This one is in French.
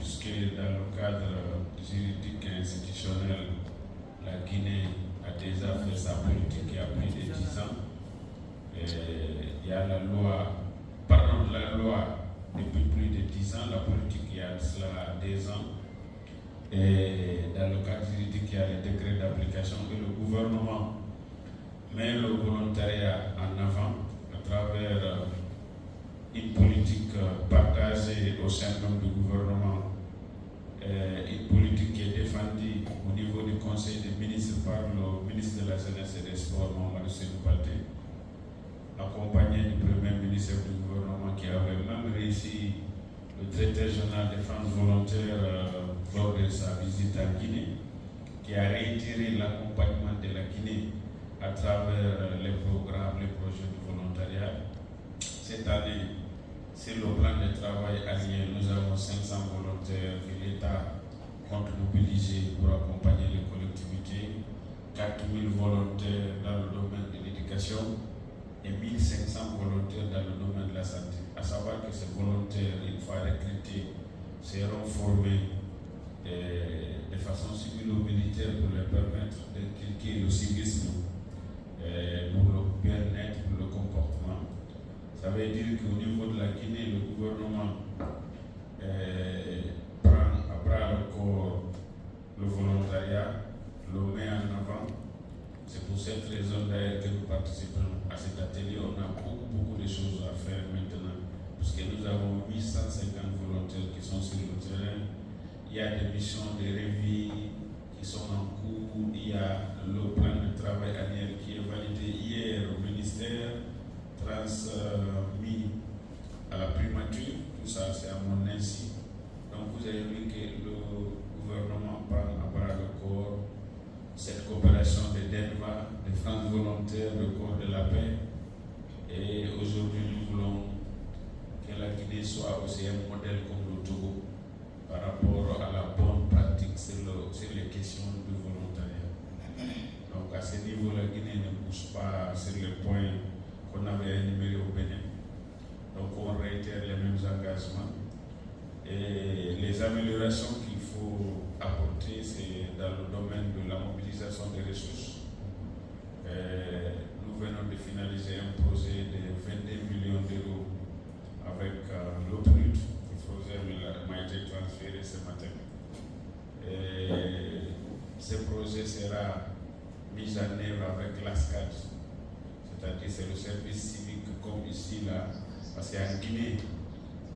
puisque dans le cadre juridique et institutionnel, la Guinée a déjà fait sa politique il y a plus de 10 ans. Il y a la loi depuis plus de 10 ans, la politique il y a cela 2 ans. Et dans le cadre juridique, il y a les décrets d'application et le gouvernement met le volontariat en avant à travers une politique partagée au sein même du gouvernement, une politique qui est défendue au niveau du Conseil des ministres par le ministre de la Jeunesse et des Sports, Mamadou Sékou Paté, accompagné du Premier ministre du gouvernement qui avait même réussi le traité général de France volontaire lors de sa visite en Guinée, qui a réitéré l'accompagnement de la Guinée à travers les programmes, les projets de volontariat. Cette année, sur le plan de travail allié, nous avons 500 volontaires que l'État compte mobiliser pour accompagner les collectivités, 4000 volontaires dans le domaine de l'éducation et 1500 volontaires dans le domaine de la santé. À savoir que ces volontaires, une fois recrutés, seront formés de façon civilo-militaire pour leur permettre d'inculquer le civisme, pour le bien-être, pour le comportement. Ça veut dire qu'au niveau de la Guinée, le gouvernement prend à bras le corps le volontariat, le met en avant. C'est pour cette raison d'ailleurs que nous participons à cet atelier. On a beaucoup de choses à faire maintenant, puisque nous avons 850 volontaires qui sont sur le terrain. Il y a des missions de revue qui sont en cours. Il y a le plan de travail annuel qui est validé hier au ministère, transmis à la primature. Tout ça, c'est à mon ainsi. Donc, vous avez vu que le gouvernement prend à bras le corps cette coopération de DENVA, de France Volontaire, le corps de la paix. Et aujourd'hui, nous voulons que la Guinée soit aussi un modèle comme le Togo par rapport à la bonne pratique sur les questions du volontariat. Donc à ce niveau, la Guinée ne bouge pas sur les points qu'on avait énumérés au Bénin. Donc on réitère les mêmes engagements. Et les améliorations qu'il faut apporter, c'est dans le domaine de la mobilisation des ressources. Nous venons de finaliser un projet de 22 millions d'euros avec le PNUD. Le projet m'a été transféré ce matin. Et ce projet sera mis en œuvre avec l'ASCAD, c'est-à-dire c'est le service civique comme ici, là, parce qu'en Guinée,